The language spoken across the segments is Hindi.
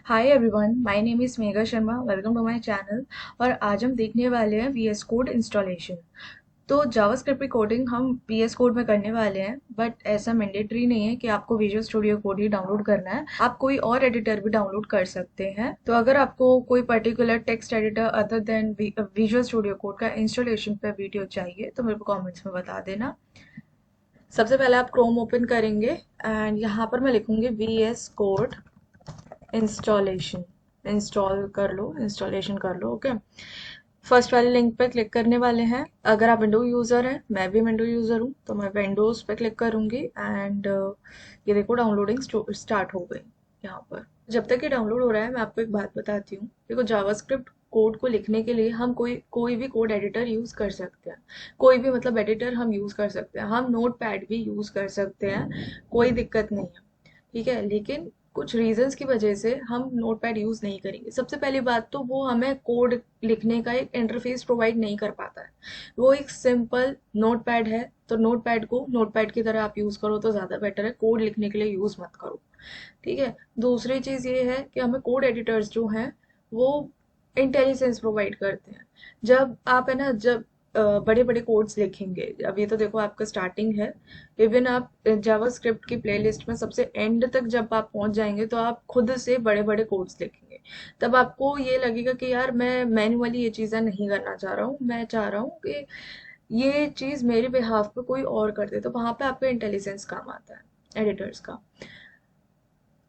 Hi everyone, my name is Megha Sharma. Welcome to my channel. और आज हम देखने वाले हैं वीएस कोड इंस्टॉलेशन। तो जावास्क्रिप्ट की कोडिंग हम वीएस कोड में करने वाले हैं, बट ऐसा मैंडेटरी नहीं है कि आपको विजुअल स्टूडियो कोड ही डाउनलोड करना है। आप कोई और एडिटर भी डाउनलोड कर सकते हैं। तो अगर आपको कोई particular text editor other than visual studio code का इंस्टॉलेशन पे वीडियो चाहिए तो मेरे को कमेंट्स में बता देना। सबसे पहले आप क्रोम ओपन करेंगे एंड यहाँ पर मैं लिखूंगी वीएस कोड इंस्टॉलेशन। इंस्टॉल कर लो, इंस्टॉलेशन कर लो। ओके, फर्स्ट वाले लिंक पे क्लिक करने वाले हैं। अगर आप विंडो यूज़र हैं, मैं भी विंडो यूज़र हूँ, तो मैं विंडोज़ पे क्लिक करूँगी एंड ये देखो डाउनलोडिंग स्टार्ट हो गई। यहाँ पर जब तक ये डाउनलोड हो रहा है मैं आपको एक बात बताती हूँ। देखो, जावास्क्रिप्ट कोड को लिखने के लिए हम कोई कोई भी कोड एडिटर यूज़ कर सकते हैं। कोई भी मतलब एडिटर हम यूज़ कर सकते हैं। हम नोट पैड भी यूज़ कर सकते हैं, कोई दिक्कत नहीं है। ठीक है, लेकिन कुछ रीजंस की वजह से हम नोटपैड यूज नहीं करेंगे। सबसे पहली बात तो वो हमें कोड लिखने का एक इंटरफेस प्रोवाइड नहीं कर पाता है। वो एक सिंपल नोटपैड है, तो नोटपैड को नोटपैड की तरह आप यूज करो तो ज्यादा बेटर है। कोड लिखने के लिए यूज मत करो। ठीक है। दूसरी चीज ये है कि हमें कोड एडिटर्स जो हैं वो इंटेलिजेंस प्रोवाइड करते हैं। जब आप है ना, जब बड़े बड़े कोड्स लिखेंगे, अब ये तो देखो आपका स्टार्टिंग है। इवन आप जावास्क्रिप्ट की प्लेलिस्ट में सबसे एंड तक जब आप पहुंच जाएंगे तो आप खुद से बड़े बड़े कोड्स लिखेंगे। तब आपको ये लगेगा कि यार मैं मैन्युअली ये चीज़ें नहीं करना चाह रहा हूँ, मैं चाह रहा हूँ कि ये चीज़ मेरे बिहाफ पे कोई और कर दे। तो वहां पे आपका इंटेलिजेंस काम आता है एडिटर्स का।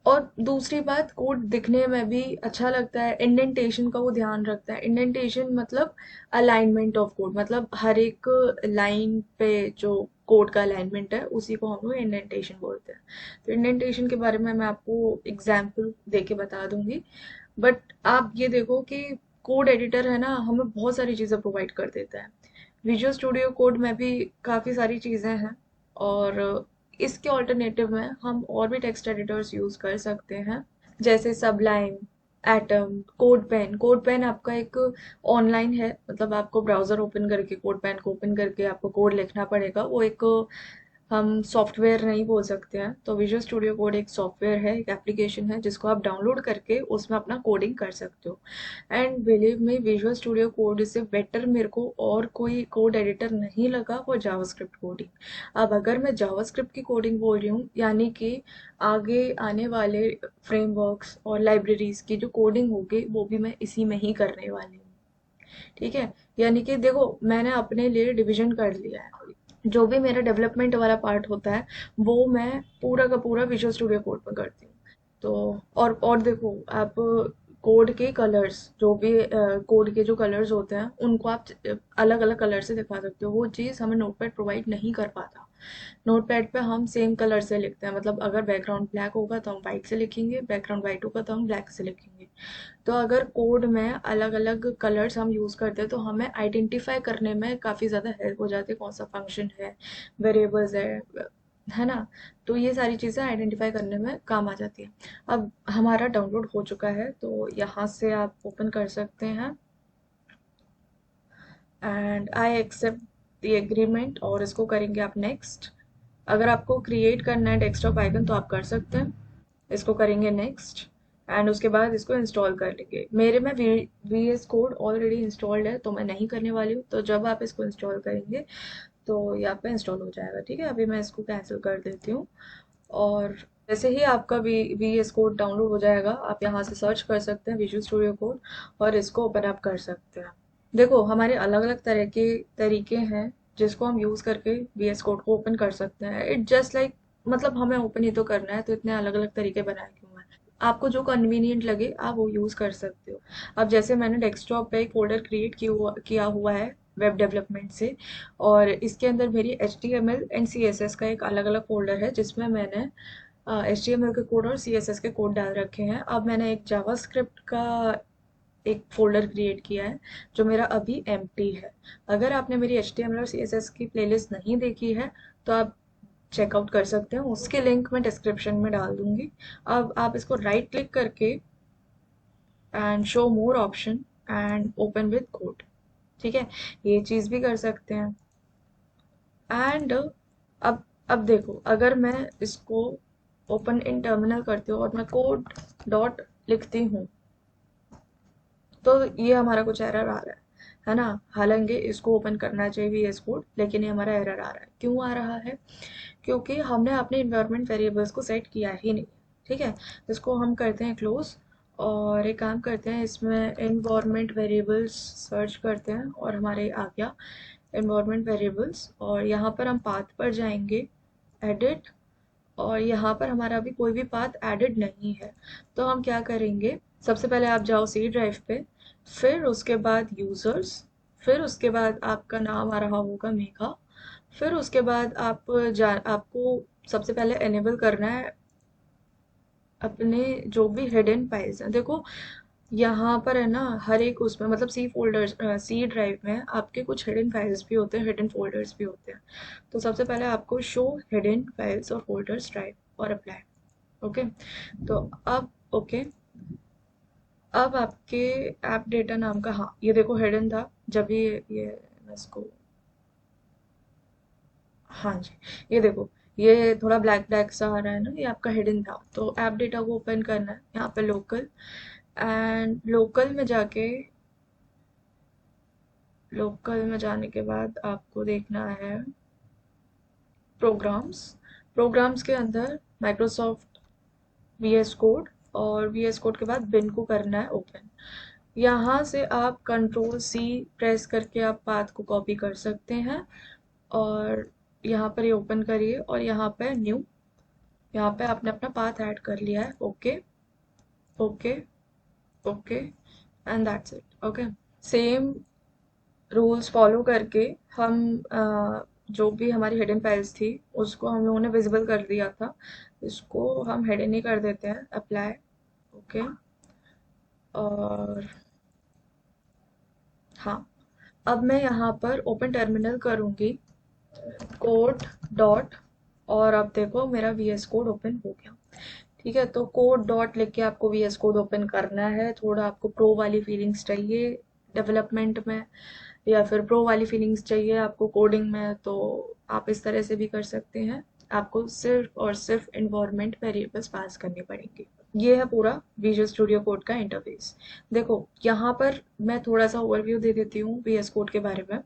और दूसरी बात, कोड दिखने में भी अच्छा लगता है। इंडेंटेशन का वो ध्यान रखता है। इंडेंटेशन मतलब अलाइनमेंट ऑफ कोड, मतलब हर एक लाइन पे जो कोड का अलाइनमेंट है उसी को हम लोग इंडेंटेशन बोलते हैं। तो इंडेंटेशन के बारे में मैं आपको एग्जाम्पल दे के बता दूंगी। बट आप ये देखो कि कोड एडिटर है ना, हमें बहुत सारी चीज़ें प्रोवाइड कर देता है। विजुअल स्टूडियो कोड में भी काफ़ी सारी चीज़ें हैं। और इसके ऑल्टरनेटिव में हम और भी टेक्स्ट एडिटर्स यूज़ कर सकते हैं, जैसे Sublime, Atom, code pen. Code pen आपका एक ऑनलाइन है, मतलब आपको ब्राउज़र ओपन करके कोड पेन को ओपन करके आपको कोड लिखना पड़ेगा। वो एक हम सॉफ्टवेयर नहीं बोल सकते हैं। तो विजुअल स्टूडियो कोड एक सॉफ्टवेयर है, एक एप्लीकेशन है जिसको आप डाउनलोड करके उसमें अपना कोडिंग कर सकते हो। And believe me, visual studio code से बेटर मेरे को और कोई कोड एडिटर नहीं लगा फॉर जावास्क्रिप्ट कोडिंग। अब अगर मैं जावास्क्रिप्ट की कोडिंग बोल रही हूँ, यानी कि आगे आने वाले फ्रेमवर्क्स और लाइब्रेरीज की जो कोडिंग होगी वो भी मैं इसी में ही करने वाली हूँ। ठीक है। यानी कि देखो, मैंने अपने लिए डिवीजन कर लिया है। जो भी मेरा डेवलपमेंट वाला पार्ट होता है वो मैं पूरा का पूरा विजुअल स्टूडियो कोड में करती हूँ। तो और देखो, आप कोड के कलर्स, जो भी कोड के जो कलर्स होते हैं उनको आप अलग अलग कलर से दिखा सकते हो। वो चीज़ हमें नोटपैड प्रोवाइड नहीं कर पाता। नोटपैड पे हम सेम कलर से लिखते हैं, मतलब अगर बैकग्राउंड ब्लैक होगा तो हम वाइट से लिखेंगे, बैकग्राउंड वाइट होगा तो हम ब्लैक से लिखेंगे। तो अगर कोड में अलग अलग कलर्स हम यूज़ करते हैं तो हमें आइडेंटिफाई करने में काफ़ी ज़्यादा हेल्प हो जाती है, कौन सा फंक्शन है, वेरिएबल्स है ना। तो ये सारी चीज़ें आइडेंटिफाई करने में काम आ जाती है। अब हमारा डाउनलोड हो चुका है तो यहाँ से आप ओपन कर सकते हैं and I accept the agreement, और इसको करेंगे आप नेक्स्ट। अगर आपको क्रिएट करना है डेस्कटॉप आइकन तो आप कर सकते हैं। इसको करेंगे नेक्स्ट एंड उसके बाद इसको इंस्टॉल कर लेंगे। मेरे में V S code already installed है तो मैं नहीं करने वाली हूँ। तो जब आप इसको इंस्टॉल करेंगे तो यहाँ पे इंस्टॉल हो जाएगा। ठीक है, अभी मैं इसको कैंसिल कर देती हूँ। और जैसे ही आपका वी एस कोड डाउनलोड हो जाएगा आप यहाँ से सर्च कर सकते हैं विजुअल स्टूडियो कोड और इसको ओपन अप कर सकते हैं। देखो, हमारे अलग अलग तरह के तरीके हैं जिसको हम यूज़ करके वी एस कोड को ओपन कर सकते हैं। इट जस्ट लाइक, मतलब हमें ओपन ही तो करना है, तो इतने अलग अलग तरीके बनाए क्यों हैं। आपको जो कन्वीनियंट लगे आप वो यूज़ कर सकते हो। अब जैसे मैंने डेस्कटॉप पे एक फोल्डर क्रिएट किया हुआ है वेब डेवलपमेंट से, और इसके अंदर मेरी H T M L and C S S का एक अलग अलग फोल्डर है जिसमें मैंने एच टी एम एल के कोड और सी एस एस के कोड डाल रखे हैं। अब मैंने एक जावास्क्रिप्ट का एक फोल्डर क्रिएट किया है जो मेरा अभी एम्प्टी है। अगर आपने मेरी एच टी एम एल और सी एस एस की प्लेलिस्ट नहीं देखी है तो आप चेकआउट कर सकते हैं, उसके लिंक मैं डिस्क्रिप्शन में डाल दूंगी। अब आप इसको राइट क्लिक करके and show more option and open with code, ठीक है, ये चीज़ भी कर सकते हैं। एंड अब देखो, अगर मैं इसको ओपन इन टर्मिनल करती हूँ और मैं कोड डॉट लिखती हूँ तो ये हमारा कुछ एरर आ रहा है ना। हालांकि इसको ओपन करना चाहिए VS कोड, लेकिन ये हमारा एरर आ रहा है। क्यों आ रहा है? क्योंकि हमने अपने इन्वायरमेंट वेरिएबल्स को सेट किया ही नहीं। ठीक है, इसको हम करते हैं क्लोज, और एक काम करते हैं, इसमें इन्वायरमेंट वेरिएबल्स सर्च करते हैं और हमारे आ गया इन्वायरमेंट वेरिएबल्स, और यहाँ पर हम पाथ पर जाएंगे, एडिट, और यहाँ पर हमारा अभी कोई भी पाथ एडिड नहीं है। तो हम क्या करेंगे, सबसे पहले आप जाओ सी ड्राइव पे, फिर उसके बाद यूजर्स, फिर उसके बाद आपका नाम आ रहा होगा मेघा, फिर उसके बाद आपको सबसे पहले एनेबल करना है अपने जो भी हिडन फाइल्स हैं। देखो यहाँ पर है ना, हर एक उसमें मतलब सी फोल्डर्स, सी ड्राइव में आपके कुछ हिडन फाइल्स भी होते हैं, हिडन फोल्डर्स भी होते हैं। तो सबसे पहले आपको शो हिडन फाइल्स और फोल्डर्स ड्राइव और अप्लाई। ओके, तो अब ओके, अब आपके ऐप डेटा नाम का, हाँ ये देखो हिडन था जब ये मैं इसको, हाँ जी, ये देखो ये थोड़ा ब्लैक ब्लैक सा आ रहा है ना, ये आपका हिडन था। तो ऐप डेटा को ओपन करना है यहाँ पे लोकल, एंड लोकल में जाके, लोकल में जाने के बाद आपको देखना है प्रोग्राम्स, प्रोग्राम्स के अंदर माइक्रोसॉफ्ट VS कोड, और VS कोड के बाद बिन को करना है ओपन। यहाँ से आप Ctrl+C प्रेस करके आप पाथ को कॉपी कर सकते हैं, और यहाँ पर ये ओपन करिए, और यहाँ पे न्यू, यहाँ पे आपने अपना पाथ ऐड कर लिया है। Okay, okay, okay, and that's it. Okay, same rules follow करके हम जो भी हमारी हिडन फाइल्स थी उसको हम लोगों ने विजिबल कर दिया था, इसको हम हिडन ही कर देते हैं, अप्लाई। ओके, और हाँ, अब मैं यहाँ पर ओपन टर्मिनल करूँगी, कोड डॉट, और अब देखो मेरा VS कोड ओपन हो गया। ठीक है, तो कोड डॉट लिख के आपको VS कोड ओपन करना है। थोड़ा आपको प्रो वाली फीलिंग्स चाहिए डेवलपमेंट में, या फिर प्रो वाली फीलिंग्स चाहिए आपको कोडिंग में, तो आप इस तरह से भी कर सकते हैं। आपको सिर्फ और सिर्फ इन्वायरमेंट वेरिएबल्स पास करनी पड़ेंगी। ये है पूरा विजुअल स्टूडियो कोड का इंटरफेस। देखो यहाँ पर मैं थोड़ा सा ओवरव्यू दे देती हूँ VS कोड के बारे में।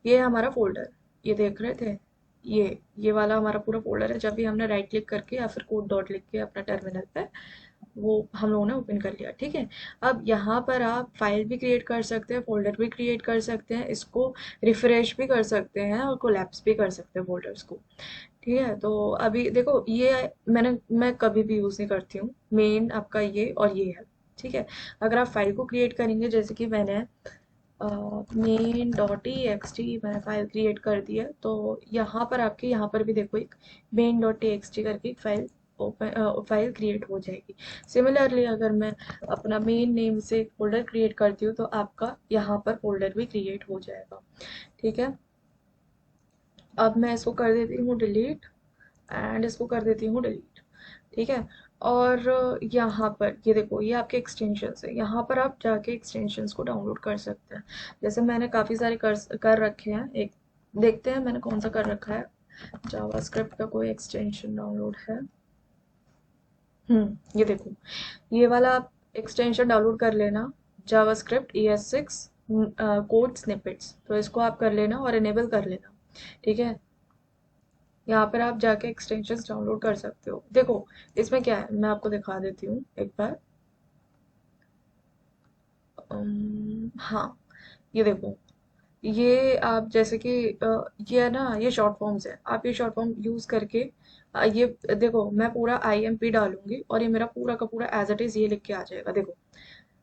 ये है हमारा फोल्डर, ये देख रहे थे, ये वाला हमारा पूरा फोल्डर है। जब भी हमने राइट क्लिक करके या फिर कोड डॉट लिख के अपना टर्मिनल पे, वो हम लोगों ने ओपन कर लिया। ठीक है, अब यहाँ पर आप फाइल भी क्रिएट कर सकते हैं, फोल्डर भी क्रिएट कर सकते हैं, इसको रिफ्रेश भी कर सकते हैं और कोलैप्स भी कर सकते हैं फोल्डर्स को। ठीक है, तो अभी देखो ये मैं कभी भी यूज़ नहीं करती हूँ, मेन आपका ये और ये है। ठीक है, अगर आप फाइल को क्रिएट करेंगे, जैसे कि मैंने main dot E x T मैंने फाइल क्रिएट कर दी है, तो यहाँ पर आपके यहाँ पर भी देखो एक main dot T x T करके एक फाइल ओपन फाइल क्रिएट हो जाएगी। सिमिलरली अगर मैं अपना मेन नेम से एक फोल्डर क्रिएट करती हूँ तो आपका यहाँ पर फोल्डर भी क्रिएट हो जाएगा। ठीक है, अब मैं इसको कर देती हूँ डिलीट, एंड इसको कर देती हूँ डिलीट। ठीक है, और यहाँ पर ये देखो ये आपके एक्सटेंशंस है, यहाँ पर आप जाके एक्सटेंशंस को डाउनलोड कर सकते हैं। जैसे मैंने काफ़ी सारे कर रखे हैं, एक देखते हैं मैंने कौन सा कर रखा है। जावास्क्रिप्ट का कोई एक्सटेंशन डाउनलोड है, ये देखो, ये वाला आप एक्सटेंशन डाउनलोड कर लेना, जावास्क्रिप्ट ES6 कोड स्निपेट्स, तो इसको आप कर लेना और इनेबल कर लेना। ठीक है, यहाँ पर आप जाके एक्सटेंशंस डाउनलोड कर सकते हो। देखो इसमें क्या है, मैं आपको दिखा देती हूँ एक बार। हाँ, ये देखो, ये आप जैसे कि ये है ना, ये शॉर्ट फॉर्म्स है, आप ये शॉर्ट फॉर्म यूज करके ये देखो, मैं पूरा IMP डालूंगी और ये मेरा पूरा का पूरा एज इट इज ये लिख के आ जाएगा। देखो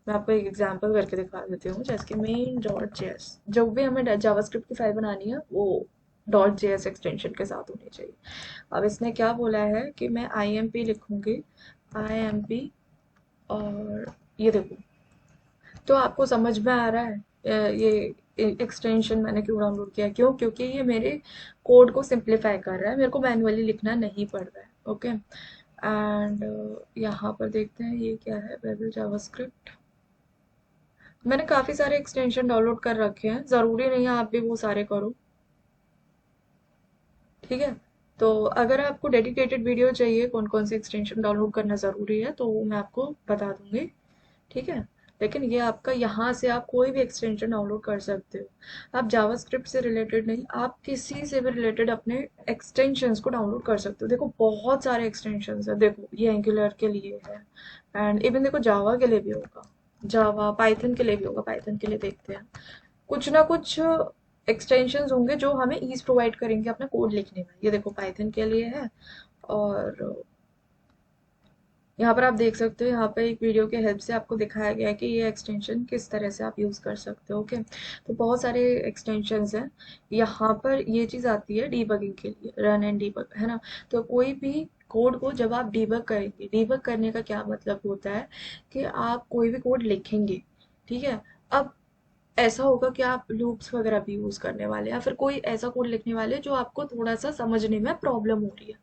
मैं आपको एक एग्जांपल करके दिखा देती हूँ, जैसे कि मेन डॉट जेएस, जब भी हमें जावास्क्रिप्ट की फाइल बनानी है वो डॉट जेएस एक्सटेंशन के साथ होनी चाहिए। अब इसने क्या बोला है कि मैं IMP लिखूंगी, IMP, और ये देखो, तो आपको समझ में आ रहा है ये एक्सटेंशन मैंने क्यों डाउनलोड किया? क्यों? क्योंकि ये मेरे कोड को सिंप्लीफाई कर रहा है, मेरे को मैन्युअली लिखना नहीं पड़ रहा है। ओके, एंड यहाँ पर देखते हैं ये क्या है, वेबल जावास्क्रिप्ट। मैंने काफ़ी सारे एक्सटेंशन डाउनलोड कर रखे हैं, ज़रूरी नहीं है आप भी वो सारे करो। ठीक है, तो अगर आपको डेडिकेटेड वीडियो चाहिए कौन कौन से एक्सटेंशन डाउनलोड करना ज़रूरी है तो वो मैं आपको बता दूंगी। ठीक है। लेकिन ये आपका यहाँ से आप कोई भी एक्सटेंशन डाउनलोड कर सकते हो। आप जावास्क्रिप्ट से रिलेटेड नहीं, आप किसी से भी रिलेटेड अपने एक्सटेंशंस को डाउनलोड कर सकते हो। देखो बहुत सारे एक्सटेंशंस है, देखो ये एंगुलर के लिए है, एंड इवन देखो जावा के लिए भी होगा, जावा पाइथन के लिए भी होगा। पाइथन के लिए देखते हैं, कुछ ना कुछ एक्सटेंशंस होंगे जो हमें ईज प्रोवाइड करेंगे अपना कोड लिखने में। ये देखो पाइथन के लिए है, और यहाँ पर आप देख सकते हो, यहाँ पे एक वीडियो के हेल्प से आपको दिखाया गया है कि ये एक्सटेंशन किस तरह से आप यूज़ कर सकते हो। ओके, तो बहुत सारे एक्सटेंशंस हैं। यहाँ पर ये चीज़ आती है डीबगिंग के लिए, रन एंड डीबग, है ना। तो कोई भी कोड को जब आप डीबग करेंगे, डीबग करने का क्या मतलब होता है कि आप कोई भी कोड लिखेंगे, ठीक है। अब ऐसा होगा कि आप लूप्स वगैरह भी यूज़ करने वाले हैं, या फिर कोई ऐसा कोड लिखने वाले हैं जो आपको थोड़ा सा समझने में प्रॉब्लम हो रही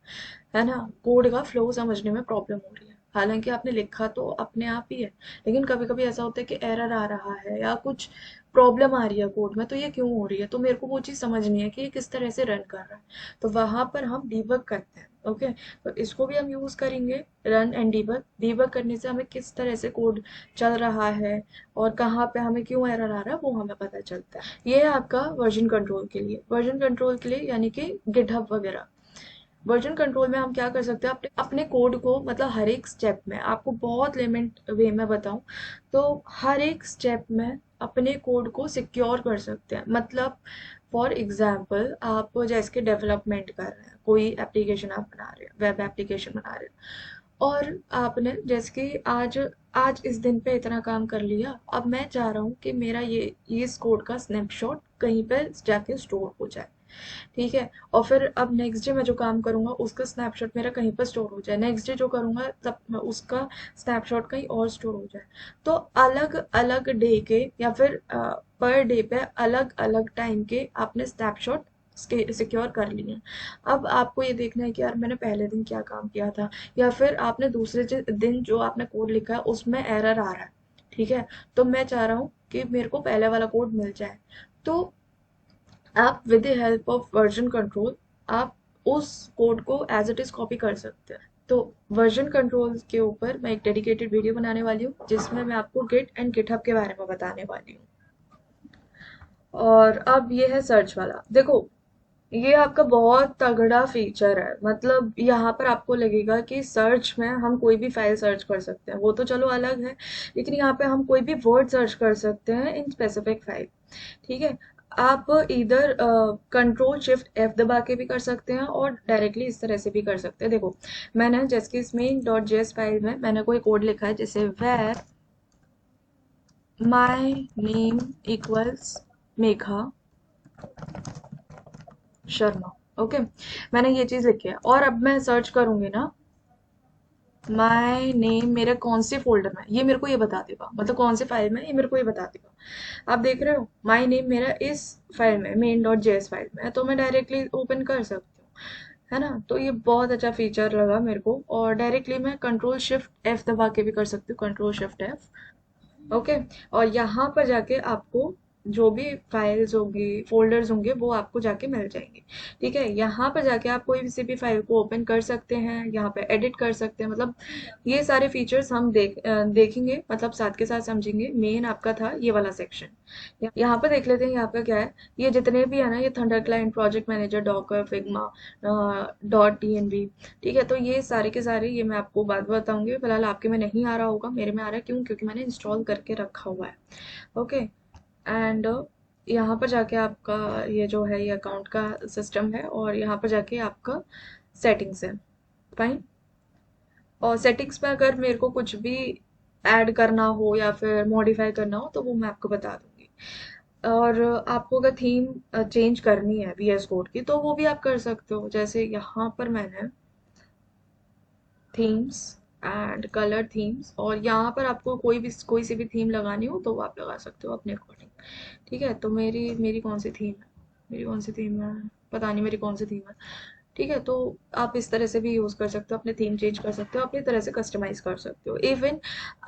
है ना, कोड का फ्लो समझने में प्रॉब्लम हो रही है। हालांकि आपने लिखा तो अपने आप ही है, लेकिन कभी कभी ऐसा होता है कि एरर आ रहा है या कुछ प्रॉब्लम आ रही है कोड में, तो ये क्यों हो रही है, तो मेरे को वो चीज़ समझनी है कि ये किस तरह से रन कर रहा है। तो वहां पर हम डीबग करते हैं। ओके, तो इसको भी हम यूज करेंगे, रन एंड डीबग। डीबग करने से हमें किस तरह से कोड चल रहा है और कहाँ पे हमें क्यों एरर आ रहा है वो हमें पता चलता है। ये है आपका वर्जन कंट्रोल के लिए। वर्जन कंट्रोल के लिए यानी कि गिटहब वगैरह। वर्जन कंट्रोल में हम क्या कर सकते हैं, अपने अपने कोड को, मतलब हर एक स्टेप में, आपको बहुत लिमिट वे में बताऊं तो हर एक स्टेप में अपने कोड को सिक्योर कर सकते हैं। मतलब फॉर एग्जाम्पल आप जैसे डेवलपमेंट कर रहे हैं, कोई एप्लीकेशन आप बना रहे हैं, वेब एप्लीकेशन बना रहे हैं, और आपने जैसे कि आज आज इस दिन पे इतना काम कर लिया, अब मैं चाह रहा हूँ कि मेरा ये इस कोड का स्नैपशॉट कहीं पर जाके स्टोर हो जाए, ठीक है। और फिर अब नेक्स्ट डे मैं जो काम करूंगा उसका स्नैपशॉट मेरा कहीं पर स्टोर हो जाए, नेक्स्ट डे जो करूंगा तब उसका स्नैपशॉट कहीं और स्टोर हो जाए। तो अलग अलग डे के या फिर पर डे पे अलग अलग टाइम के आपने स्नैपशॉट सिक्योर कर लिए हैं। अब आपको ये देखना है कि यार मैंने पहले दिन क्या काम किया था, या फिर आपने दूसरे दिन जो आपने कोड लिखा है उसमें एरर आ रहा है, ठीक है। तो मैं चाह रहा हूँ कि मेरे को पहले वाला कोड मिल जाए। तो आप with the help of version control आप उस कोड को एज इट इज कॉपी कर सकते हैं। तो वर्जन कंट्रोल के ऊपर मैं एक डेडिकेटेड वीडियो बनाने वाली हूँ जिसमें मैं आपको गिट एंड गिटहब के बारे में बताने वाली हूँ। और अब ये है सर्च वाला। देखो ये आपका बहुत तगड़ा फीचर है। मतलब यहाँ पर आपको लगेगा कि सर्च में हम कोई भी फाइल सर्च कर सकते हैं, वो तो चलो अलग है, लेकिन यहाँ पे हम कोई भी वर्ड सर्च कर सकते हैं इन स्पेसिफिक फाइल, ठीक है। आप इधर कंट्रोल शिफ्ट एफ दबा के भी कर सकते हैं और डायरेक्टली इस तरह से भी कर सकते हैं। देखो मैंने जैसे कि इसमें डॉट जेएस फाइल में मैंने कोई कोड लिखा है, जैसे var my name equals Megha Sharma. Okay, मैंने ये चीज लिखी है, और अब मैं सर्च करूंगी ना, माय नेम मेरे कौन से फोल्डर में, ये मेरे को ये बता देगा, मतलब कौन से फाइल में, ये मेरे को ये बता देगा। आप देख रहे हो माय नेम मेरा इस फाइल में, मेन डॉट जेएस फाइल में है, तो मैं डायरेक्टली ओपन कर सकती हूँ, है ना। तो ये बहुत अच्छा फीचर लगा मेरे को, और डायरेक्टली मैं कंट्रोल शिफ्ट एफ दबा के भी कर सकती हूँ, कंट्रोल शिफ्ट एफ। ओके, और यहाँ पर जाके आपको जो भी फाइल्स होंगी, फोल्डर्स होंगे, वो आपको जाके मिल जाएंगे, ठीक है। यहाँ पर जाके आप कोई सी भी फाइल को ओपन कर सकते हैं, यहाँ पे एडिट कर सकते हैं। मतलब ये सारे फीचर्स हम देखेंगे, मतलब साथ के साथ समझेंगे। मेन आपका था ये वाला सेक्शन। यहाँ पर देख लेते हैं, यहाँ का क्या है। ये जितने भी है ना, ये thunder client, project manager, docker, Figma, dot TNV, ठीक है। तो ये सारे के सारे ये मैं आपको बाद में बताऊंगी। फिलहाल आपके में नहीं आ रहा होगा, मेरे में आ रहा है, क्यों, क्योंकि मैंने इंस्टॉल करके रखा हुआ है। ओके, एंड यहाँ पर जाके आपका ये जो है ये अकाउंट का सिस्टम है, और यहाँ पर जाके आपका सेटिंग्स है, फाइन। और सेटिंग्स में अगर मेरे को कुछ भी ऐड करना हो या फिर मॉडिफाई करना हो तो वो मैं आपको बता दूंगी। और आपको अगर थीम चेंज करनी है वीएस कोड की तो वो भी आप कर सकते हो। जैसे यहाँ पर मैंने थीम्स एंड कलर थीम्स, और यहाँ पर आपको कोई सी भी थीम लगानी हो तो वो आप लगा सकते हो अपने अकॉर्डिंग, ठीक है। तो मेरी मेरी कौन सी थीम है, मेरी कौन सी थीम है, पता नहीं मेरी कौन सी थीम है, ठीक है। तो आप इस तरह से भी यूज कर सकते हो, अपने थीम चेंज कर सकते हो, अपनी तरह से कस्टमाइज कर सकते हो। इवन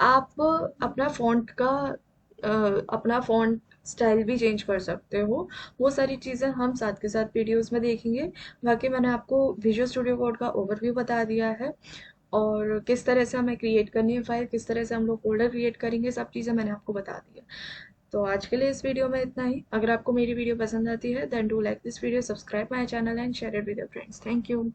आप अपना फॉन्ट का अपना फॉन्ट स्टाइल भी चेंज कर सकते हो। वो सारी चीज़ें हम साथ के साथ वीडियोस में देखेंगे। बाकी मैंने आपको विजुअल स्टूडियो कोड का ओवरव्यू बता दिया है, और किस तरह से हमें क्रिएट करनी है फाइल, किस तरह से हम लोग फोल्डर क्रिएट करेंगे, सब चीज़ें मैंने आपको बता दी है। तो आज के लिए इस वीडियो में इतना ही। अगर आपको मेरी वीडियो पसंद आती है then do like this video, subscribe my channel and share it with your friends. Thank you.